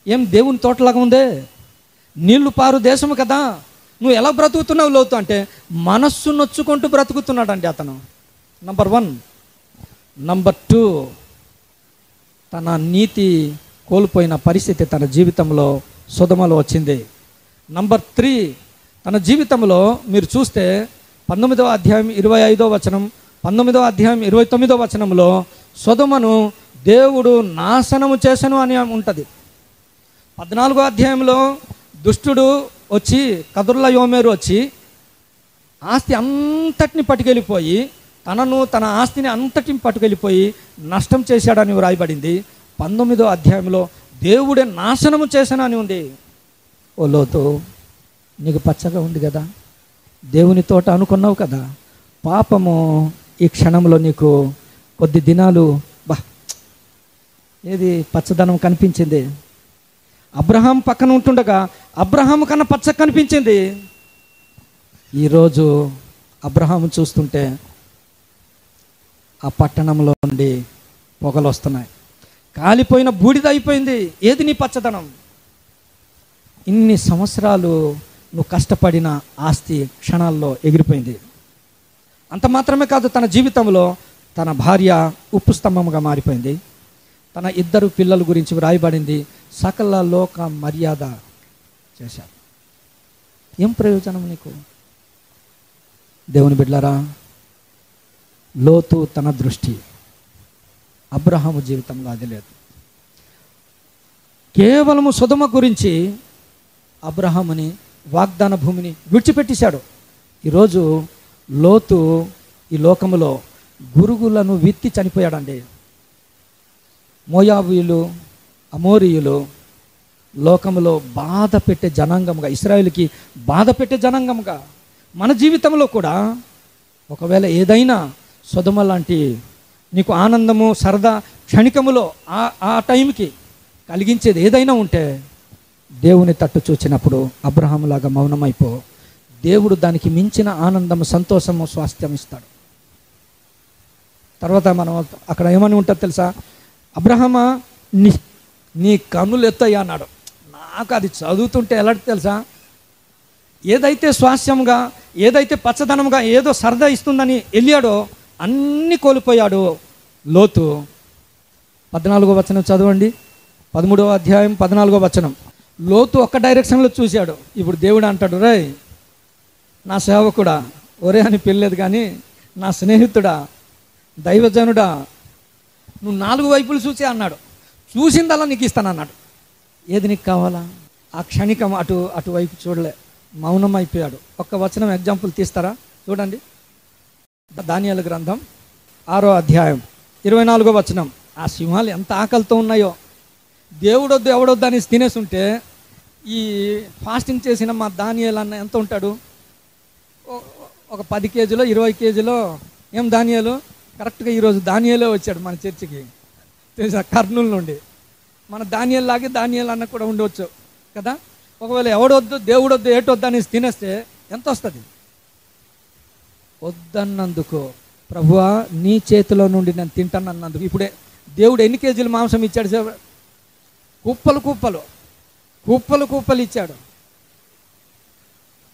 Speaker 1: ఏం దేవుని తోటలాగా ఉందే, నీళ్లు పారు దేశము కదా, నువ్వు ఎలా బ్రతుకుతున్నావు లోతు అంటే మనస్సు నొచ్చుకుంటూ బ్రతుకుతున్నాడండి అతను. నంబర్ 1. నంబర్ 2, తన నీతి కోల్పోయిన పరిస్థితి తన జీవితంలో సొదొమలో వచ్చింది. నంబర్ 3, తన జీవితంలో మీరు చూస్తే 19వ అధ్యాయం 25వ వచనం, 19వ అధ్యాయం 29వ వచనంలో సొదొమను దేవుడు నాశనము చేసను అని ఉంటుంది. 14వ అధ్యాయంలో దుష్టుడు వచ్చి, కదుర్లయోమేరు వచ్చి ఆస్తి అంతటిని పట్టుకెళ్ళిపోయి, తన ఆస్తిని అంతటిని పట్టుకెళ్ళిపోయి నష్టం చేశాడని వ్రాయబడింది. 19వ అధ్యాయంలో దేవుడే నాశనము చేశాను అని ఉంది. ఓ లోతు, నీకు పచ్చగా ఉంది కదా, దేవుని తోట అనుకున్నావు కదా, పాపము ఈ క్షణంలో నీకు కొద్ది దినాలు బా ఏది పచ్చదనం కనిపించింది. అబ్రహాం పక్కన ఉంటుండగా అబ్రహాం కన్నా పచ్చ కనిపించింది. ఈరోజు అబ్రహాము చూస్తుంటే ఆ పట్టణంలో నుండి పొగలు వస్తున్నాయి. కాలిపోయిన బూడిద అయిపోయింది. ఏది నీ పచ్చదనం? ఇన్ని సంవత్సరాలు నువ్వు కష్టపడిన ఆస్తి క్షణాల్లో ఎగిరిపోయింది. అంత మాత్రమే కాదు, తన జీవితంలో తన భార్య ఉప్పు స్తంభముగా మారిపోయింది. తన 2 పిల్లల గురించి వ్రాయబడింది. సకల లోక మర్యాద చేశాడు. ఏం ప్రయోజనం నీకు? దేవుని బిడ్డలారా, లోతు తన దృష్టి అబ్రహాము జీవితంలో అది లేదు. కేవలము సొదొమ గురించి అబ్రహాముని వాగ్దాన భూమిని విడిచిపెట్టేశాడు. ఈరోజు లోతు ఈ లోకములో గురుగులను విత్తి చనిపోయాడండి. మోయాబీయులు, అమోరీయులు లోకములో బాధ పెట్టే జనాంగముగా, ఇశ్రాయేలుకి బాధ పెట్టే జనాంగముగా మన జీవితంలో కూడా ఒకవేళ ఏదైనా సొదొమ లాంటి నీకు ఆనందము సరదా క్షణికములో ఆ టైంకి కలిగించేది ఏదైనా ఉంటే దేవుని తట్టు చూచినప్పుడు అబ్రహాములాగా మౌనమైపో. దేవుడు దానికి మించిన ఆనందము, సంతోషము, స్వాస్థ్యం ఇస్తాడు. తర్వాత మనం అక్కడ ఏమని ఉంటుంది తెలుసా? అబ్రహామా నీ కన్నులు ఎత్తయ్యా అన్నాడు. నాకు అది చదువుతుంటే ఎలా తెలుసా? ఏదైతే స్వాస్థ్యంగా, ఏదైతే పచ్చదనంగా, ఏదో సరదా ఇస్తుందని వెళ్ళాడో అన్నీ కోల్పోయాడు లోతు. 14వ వచనం చదవండి. 13వ అధ్యాయం 14వ వచనం. లోతు ఒక్క డైరెక్షన్లో చూశాడు. ఇప్పుడు దేవుడు అంటాడు, రే నా సేవకుడా, ఒరే అని పిల్లలేదు కానీ నా స్నేహితుడా, దైవజనుడా, నువ్వు 4 వైపులు చూసే అన్నాడు. చూసిందల్లా నీకు ఇస్తాను అన్నాడు. ఏది నీకు కావాలా? ఆ క్షణికం అటువైపు చూడలే, మౌనం అయిపోయాడు. ఒక్క వచనం ఎగ్జాంపుల్ తీస్తారా? చూడండి, దానియేలు గ్రంథం 6వ అధ్యాయం 24వ వచనం. ఆ సింహాలు ఎంత ఆకలితో ఉన్నాయో, దేవుడొద్దు ఎవడొద్దు అని తినేసి ఉంటే ఈ ఫాస్టింగ్ చేసిన మా దానియేలు అన్న ఎంత ఉంటాడు? ఒక 10 కేజీలో 20 కేజీలో. ఏం దానియేలు? కరెక్ట్గా ఈరోజు దానియేలే వచ్చాడు మన చర్చికి, తెలుసా? కర్నూలు నుండి. మన దానియేలు లాగే దానియేలు అన్న కూడా ఉండవచ్చు కదా. ఒకవేళ ఎవడొద్దు దేవుడొద్దు ఏటొద్దు అని తినేస్తే ఎంత వస్తుంది? వద్దన్నందుకు, ప్రభువా నీ చేతిలో నుండి నేను తింటానన్నందుకు. ఇప్పుడే దేవుడు ఎన్ని కేజీలు మాంసం ఇచ్చాడు? కుప్పలు కుప్పలు కుప్పలు కుప్పలు ఇచ్చాడు.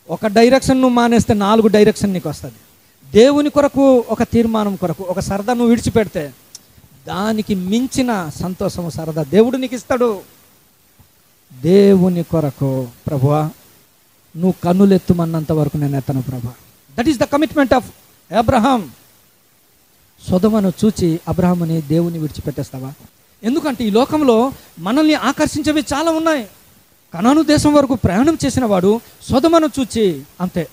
Speaker 1: ఒక డైరెక్షన్ నువ్వు మానేస్తే 4 డైరెక్షన్ నీకు వస్తుంది. దేవుని కొరకు, ఒక తీర్మానం కొరకు, ఒక సరదా నువ్వు విడిచిపెడితే దానికి మించిన సంతోషము, సరదా దేవుడు నీకు ఇస్తాడు. దేవుని కొరకు ప్రభువా నువ్వు కన్నులెత్తుమన్నంత వరకు నేను ఎత్తను ప్రభువా. That is the commitment of Abraham. సొదొమను చూచి అబ్రహాముని దేవుని విడిచిపెట్టేస్తావా? ఎందుకంటే ఈ లోకంలో మనల్ని ఆకర్షించేవి చాలా ఉన్నాయి. కనాను దేశం వరకు ప్రయాణం చేసిన వాడు సొదొమను చూచి అంతే.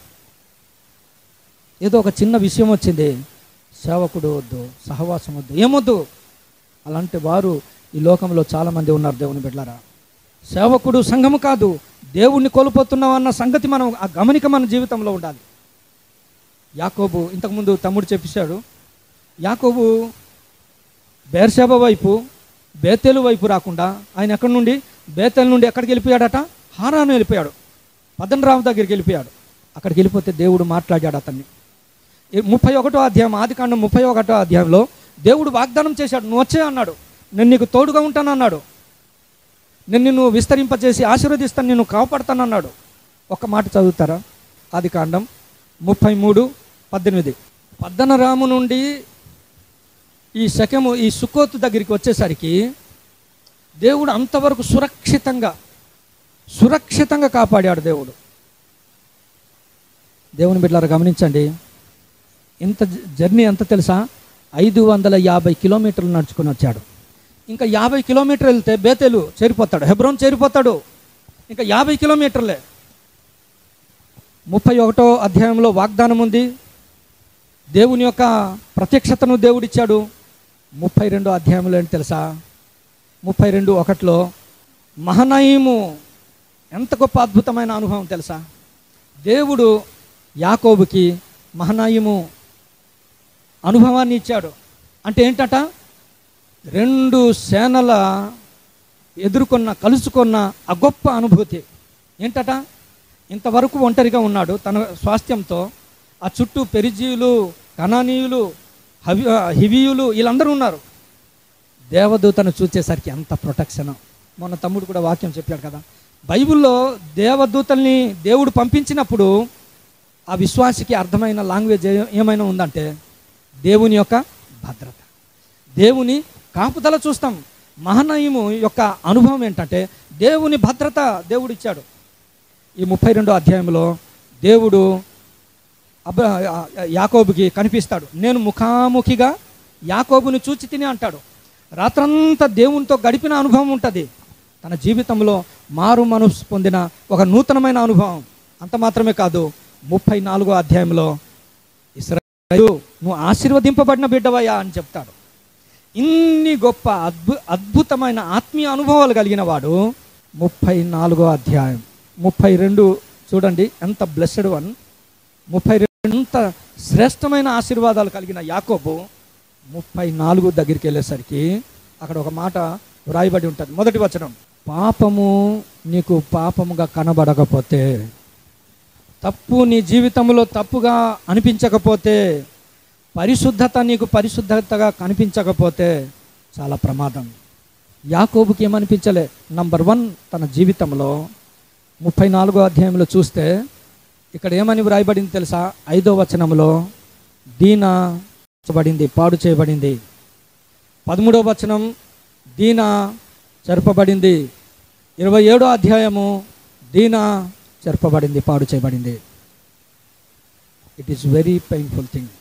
Speaker 1: ఏదో ఒక చిన్న విషయం వచ్చింది, సేవకుడు వద్దు, సహవాసం వద్దు, ఏమొద్దు. అలాంటి వారు ఈ లోకంలో చాలామంది ఉన్నారు. దేవుని బిడ్డలారా, సేవకుడు సంఘము కాదు, దేవుణ్ణి కోల్పోతున్నాం అన్న సంగతి మనం ఆ గమనిక మన జీవితంలో ఉండాలి. యాకోబు, ఇంతకుముందు తమ్ముడు చెప్పేశాడు, యాకోబు బెర్షెబా వైపు, బేతేలు వైపు రాకుండా ఆయన ఎక్కడి నుండి, బేతేలు నుండి ఎక్కడికి వెళ్ళిపోయాడట? హారాను వెళ్ళిపోయాడు. పద్దనరాము దగ్గరికి వెళ్ళిపోయాడు. అక్కడికి వెళ్ళిపోతే దేవుడు మాట్లాడాడు అతన్ని. 31వ అధ్యాయం, ఆదికాండం 31వ అధ్యాయంలో దేవుడు వాగ్దానం చేశాడు, నువ్వు వచ్చే అన్నాడు, నేను నీకు తోడుగా ఉంటాను అన్నాడు, నేను నిన్ను విస్తరింపజేసి ఆశీర్వదిస్తాను, నిన్ను కాపాడుతానన్నాడు. ఒక మాట చదువుతారా? ఆదికాండం 33:18. పద్దనరాము నుండి ఈ శకెము, ఈ సుకోతు దగ్గరికి వచ్చేసరికి దేవుడు అంతవరకు సురక్షితంగా కాపాడాడు దేవుడు. దేవుని బిడ్డలారా గమనించండి, ఇంత జర్నీ ఎంత తెలుసా? 550 కిలోమీటర్లు నడుచుకొని వచ్చాడు. ఇంకా 50 కిలోమీటర్లు వెళ్తే బేతేలు చేరిపోతాడు, హెబ్రోన్ చేరిపోతాడు. ఇంకా 50 కిలోమీటర్లే. 31వ అధ్యాయంలో వాగ్దానం ఉంది, దేవుని యొక్క ప్రత్యక్షతను దేవుడిచ్చాడు. 32వ అధ్యాయంలో ఏంటి తెలుసా? 32:1 మహనయీము, ఎంత గొప్ప అద్భుతమైన అనుభవం తెలుసా? దేవుడు యాకోబుకి మహనయీము అనుభవాన్ని ఇచ్చాడు. అంటే ఏంటట? రెండు సేనల కలుసుకున్న ఆ గొప్ప అనుభూతి ఏంటట? ఇంతవరకు ఒంటరిగా ఉన్నాడు తన స్వాస్థ్యంతో. ఆ చుట్టూ పెరిజీయులు, కనానీయులు, హివీయులు వీళ్ళందరూ ఉన్నారు. దేవదూతను చూసేసరికి ఎంత ప్రొటెక్షన్. మొన్న తమ్ముడు కూడా వాక్యం చెప్పాడు కదా, బైబిల్లో దేవదూతల్ని దేవుడు పంపించినప్పుడు ఆ విశ్వాసికి అర్థమైన లాంగ్వేజ్ ఏమైనా ఉందంటే దేవుని యొక్క భద్రత, దేవుని కాపుదల చూస్తాం. మహనయీము యొక్క అనుభవం ఏంటంటే దేవుని భద్రత దేవుడు ఇచ్చాడు. ఈ 32వ అధ్యాయంలో దేవుడు యాకోబుకి కనిపిస్తాడు. నేను ముఖాముఖిగా యాకోబుని చూచి తిని అంటాడు. రాత్రంతా దేవునితో గడిపిన అనుభవం ఉంటుంది. తన జీవితంలో మారు మనసు పొందిన ఒక నూతనమైన అనుభవం. అంత మాత్రమే కాదు, 34వ అధ్యాయంలో ఇశ్రాయేలు నువ్వు ఆశీర్వదింపబడిన బిడ్డవయ్యా అని చెప్తాడు. ఇన్ని గొప్ప అద్భుతమైన ఆత్మీయ అనుభవాలు కలిగిన వాడు 34వ అధ్యాయం 32 చూడండి, ఎంత బ్లెస్డ్ వన్. 32 ఎంత శ్రేష్టమైన ఆశీర్వాదాలు కలిగిన యాకోబు 34 దగ్గరికి వెళ్ళేసరికి అక్కడ ఒక మాట వ్రాయబడి ఉంటుంది. మొదటి వచనం, పాపము నీకు పాపముగా కనబడకపోతే, తప్పు నీ జీవితంలో తప్పుగా అనిపించకపోతే, పరిశుద్ధత నీకు పరిశుద్ధతగా కనిపించకపోతే చాలా ప్రమాదం. యాకోబుకి ఏమనిపించలే. నంబర్ 1 తన జీవితంలో 34వ అధ్యాయంలో చూస్తే ఇక్కడ ఏమని వ్రాయబడింది తెలుసా? 5వ వచనంలో దీనబడింది, పాడు చేయబడింది. 13వ వచనం దీన చెరపబడింది. 27వ అధ్యాయము దీన చెరపబడింది, పాడు చేయబడింది. It is very painful thing.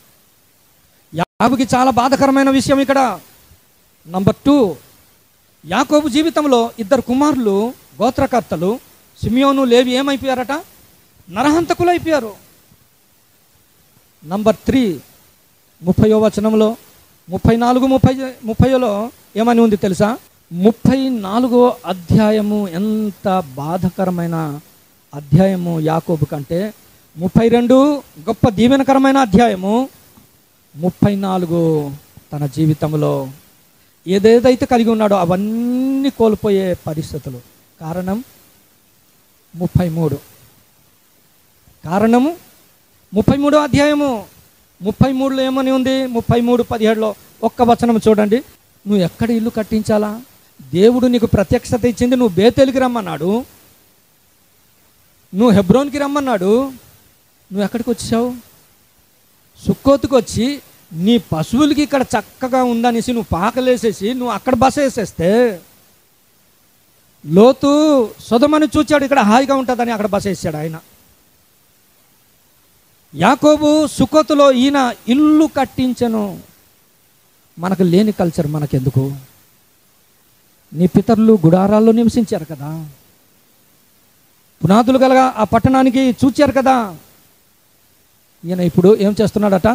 Speaker 1: యాకోబుకి చాలా బాధకరమైన విషయం ఇక్కడ. నంబర్ 2, యాకోబు జీవితంలో 2 కుమారులు గోత్రకర్తలు సిమియోను, లేవి ఏమైపోయారట? నరహంతకులు అయిపోయారు. నంబర్ 3 30వ వచనంలో 34-30లో ఏమని ఉంది తెలుసా? 34వ అధ్యాయము ఎంత బాధకరమైన అధ్యాయము యాకోబు కంటే. 32 గొప్ప దీవెనకరమైన అధ్యాయము. 34 తన జీవితంలో ఏదేదైతే కలిగి ఉన్నాడో అవన్నీ కోల్పోయే పరిస్థితులు. కారణం 33. కారణము 33వ అధ్యాయము 33లో ఏమని ఉంది? 33:17లో ఒక్క వచనం చూడండి. నువ్వు ఎక్కడ ఇల్లు కట్టించాలా? దేవుడు నీకు ప్రత్యక్షత ఇచ్చింది. నువ్వు బేతేలుకి రమ్మన్నాడు, నువ్వు హెబ్రోన్కి రమ్మన్నాడు. నువ్వు ఎక్కడికి వచ్చావు? సుక్కోతుకు వచ్చి నీ పశువులకి ఇక్కడ చక్కగా ఉందనేసి నువ్వు పాకలేసేసి నువ్వు అక్కడ బస వేసేస్తే, లోతు సొదొమని చూచాడు, ఇక్కడ హాయిగా ఉంటుందని అక్కడ బస వేసాడు ఆయన. యాకోబు సుక్కోతులో ఈయన ఇల్లు కట్టించను. మనకు లేని కల్చర్ మనకెందుకు? నీ పితరులు గుడారాల్లో నివసించారు కదా, పునాదులు గల ఆ పట్టణానికి చూచారు కదా. ఈయన ఇప్పుడు ఏం చేస్తున్నాడట?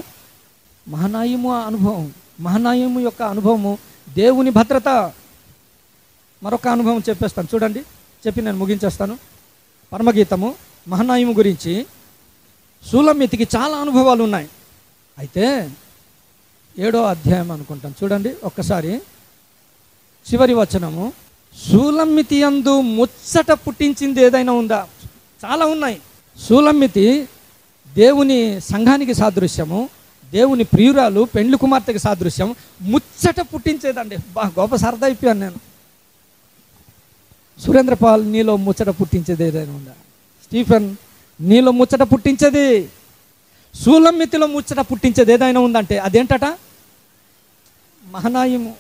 Speaker 1: మహనయీము అనుభవం, మహనయీము యొక్క అనుభవము, దేవుని భద్రత. మరొక అనుభవం చెప్పేస్తాను చూడండి, చెప్పి నేను ముగించేస్తాను. పరమగీతము మహనయీము గురించి. షూలమ్మితికి చాలా అనుభవాలు ఉన్నాయి. అయితే 7వ అధ్యాయం అనుకుంటాను చూడండి ఒక్కసారి, చివరి వచనము. షూలమ్మితి యందు ముచ్చట పుట్టించింది ఏదైనా ఉందా? చాలా ఉన్నాయి. షూలమ్మితి దేవుని సంఘానికి సాదృశ్యము, దేవుని ప్రియురాలు పెండ్లి కుమార్తెకి సాదృశ్యం. ముచ్చట పుట్టించేదండి. గొప్ప సరదా అయిపోయాను నేను. సురేంద్ర పాల్, నీలో ముచ్చట పుట్టించేది ఏదైనా ఉందా? స్టీఫెన్, నీలో ముచ్చట పుట్టించేది, షూలమ్మితిలో ముచ్చట పుట్టించేది ఏదైనా ఉందంటే అదేంటట? మహనయీము.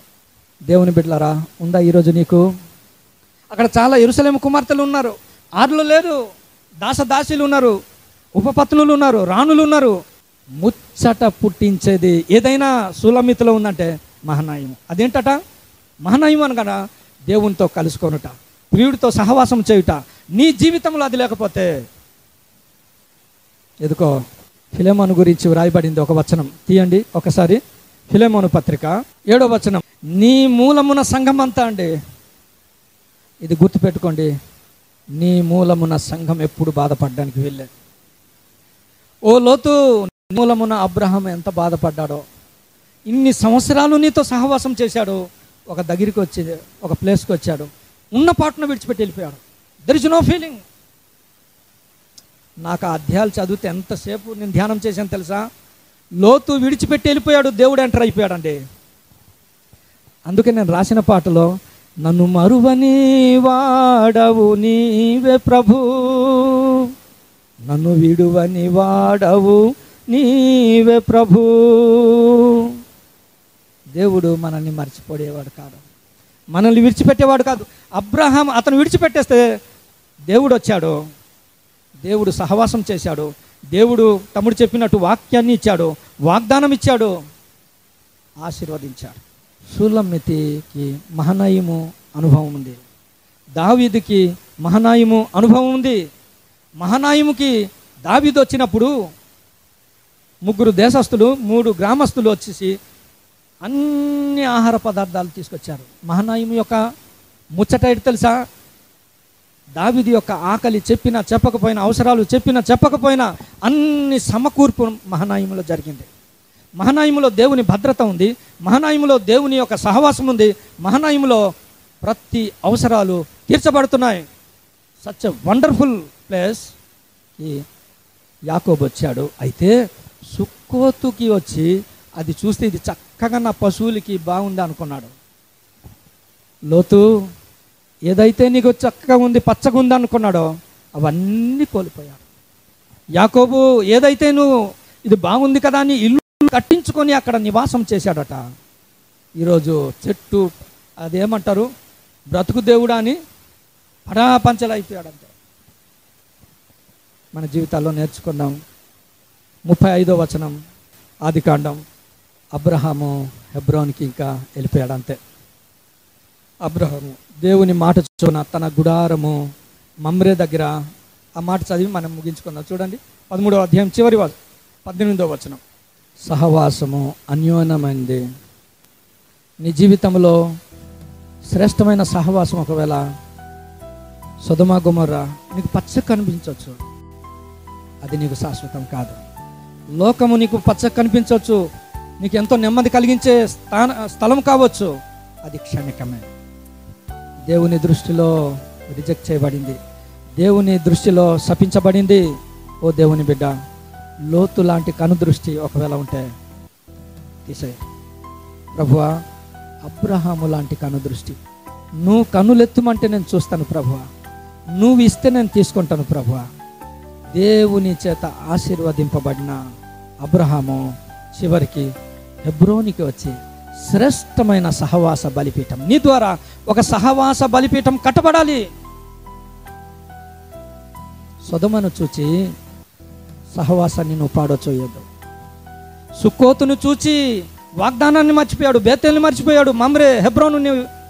Speaker 1: దేవుని బిడ్డలారా, ఉందా ఈరోజు నీకు? అక్కడ చాలా యెరూషలేము కుమార్తెలు ఉన్నారు, ఆరులు లేరు, దాసదాసీలు ఉన్నారు, ఉపపత్నులు ఉన్నారు, రాణులు ఉన్నారు. ముచ్చట పుట్టించేది ఏదైనా షూలమ్మితిలో ఉందంటే మహనయీము. అదేంటట? మహనయీము అనగా దేవునితో కలుసుకొనుట, ప్రియుడితో సహవాసం చేయుట. నీ జీవితంలో అది లేకపోతే ఎదుకో. ఫిలెమోను గురించి వ్రాయబడింది ఒక వచనం తీయండి ఒకసారి. ఫిలెమోను పత్రిక 7వ వచనం. నీ మూలమున సంఘం అంతా అండి, ఇది గుర్తుపెట్టుకోండి, నీ మూలమున సంఘం ఎప్పుడు బాధపడడానికి వెళ్ళే. ఓ లోతు, మూలమున అబ్రహాం ఎంత బాధపడ్డాడో, ఇన్ని సంవత్సరాలు నీతో సహవాసం చేశాడు, ఒక దగ్గరికి వచ్చి ఒక ప్లేస్కి వచ్చాడు, ఉన్న పాటను విడిచిపెట్టి వెళ్ళిపోయాడు. There is no feeling. నాకు ఆ అధ్యాయాలు చదివితే ఎంతసేపు నేను ధ్యానం చేశాను తెలుసా? లోతు విడిచిపెట్టి వెళ్ళిపోయాడు, దేవుడు ఎంటర్ అయిపోయాడండి. అందుకే నేను రాసిన పాటలో, నన్ను మరువని వాడవు నీవే ప్రభు, నన్ను విడువని వాడవు నీవే ప్రభు. దేవుడు మనల్ని మర్చిపోయేవాడు కాదు, మనల్ని విడిచిపెట్టేవాడు కాదు. అబ్రహాం అతను విడిచిపెట్టేస్తే దేవుడు వచ్చాడు, దేవుడు సహవాసం చేశాడు, దేవుడు తమ్ముడు చెప్పినట్టు వాక్యాన్ని ఇచ్చాడు, వాగ్దానం ఇచ్చాడు, ఆశీర్వదించాడు. షూలమ్మితికి మహనయము అనుభవం ఉంది, దావీదుకి మహనయము అనుభవం ఉంది. మహనయముకి దావీదు వచ్చినప్పుడు 3 దేశస్థులు 3 గ్రామస్తులు వచ్చేసి అన్ని ఆహార పదార్థాలు తీసుకొచ్చారు. మహనయము యొక్క ముచ్చట ఏంటి తెలుసా? దావీదు యొక్క ఆకలి చెప్పినా చెప్పకపోయినా, అవసరాలు చెప్పినా చెప్పకపోయినా అన్ని సమకూర్పు మహనయములో జరిగింది. మహనయములో దేవుని భద్రత ఉంది, మహనయములో దేవుని యొక్క సహవాసం ఉంది, మహనయములో ప్రతి అవసరాలు తీర్చబడుతున్నాయి. సచ్ ఎ వండర్ఫుల్ ప్లేస్ కి యాకోబు వచ్చాడు. అయితే సుక్కోతుకి వచ్చి అది చూస్తే ఇది చక్కగా నా పశువులకి బాగుంది అనుకున్నాడు. లోతు ఏదైతే నీకు చక్కగా ఉంది, పచ్చగా ఉంది అనుకున్నాడో అవన్నీ కోల్పోయాడు. యాకోబు ఏదైతే నువ్వు ఇది బాగుంది కదా అని ఇల్లు కట్టించుకొని అక్కడ నివాసం చేశాడట. ఈరోజు చెట్టు అదేమంటారు, బ్రతుకు దేవుడా అని పడాపంచలైపోయాడంతే. మన జీవితాల్లో నేర్చుకుందాం. 35వ వచనం ఆదికాండం. అబ్రహాము హెబ్రోన్కి ఇంకా వెళ్ళిపోయాడు అంతే. అబ్రహాము దేవుని మాట చొప్పున తన గుడారము మమ్రే దగ్గర, ఆ మాట చదివి మనం ముగించుకుందాం. చూడండి 13వ అధ్యాయం చివరి 18వ వచనం. సహవాసము అన్యోన్యమైంది. నీ జీవితంలో శ్రేష్టమైన సహవాసం ఒకవేళ సొదొమ గొమొర్రా నీకు పచ్చగా కనిపించవచ్చు, అది నీకు శాశ్వతం కాదు. లోకము నీకు పచ్చగా కనిపించవచ్చు, నీకు ఎంతో నెమ్మది కలిగించే స్థలం కావచ్చు, అది క్షణికమే. దేవుని దృష్టిలో రిజెక్ట్ చేయబడింది, దేవుని దృష్టిలో శపించబడింది. ఓ దేవుని బిడ్డ, లోతు లాంటి కనుదృష్టి ఒకవేళ ఉంటే తీసేయి. ప్రభువా, అబ్రహాము లాంటి కనుదృష్టి, నువ్వు కనులెత్తుమంటే నేను చూస్తాను ప్రభువా, నువ్వు ఇస్తే నేను తీసుకుంటాను ప్రభువా. దేవుని చేత ఆశీర్వదింపబడిన అబ్రహాము చివరికి హెబ్రోనికి వచ్చి శ్రేష్టమైన సహవాస బలిపీఠం, నీ ద్వారా ఒక సహవాస బలిపీఠం కట్టబడాలి. సొదొమను చూచి సహవాసాన్ని నువ్వు పాడొచ్చొయ్యొద్దు. సుక్కోతును చూచి వాగ్దానాన్ని మర్చిపోయాడు, బేతేల్ని మర్చిపోయాడు, మమ్రే హెబ్రోను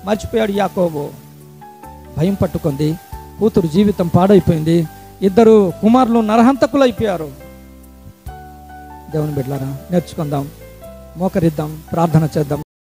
Speaker 1: మర్చిపోయాడు యాకోబు. భయం పట్టుకుంది, కూతురు జీవితం పాడైపోయింది, 2 కుమారులు నరహంతకులు అయిపోయారు. దేవుని బిడ్డలారా, నేర్చుకుందాం, మోకరిద్దాం, ప్రార్థన చేద్దాం.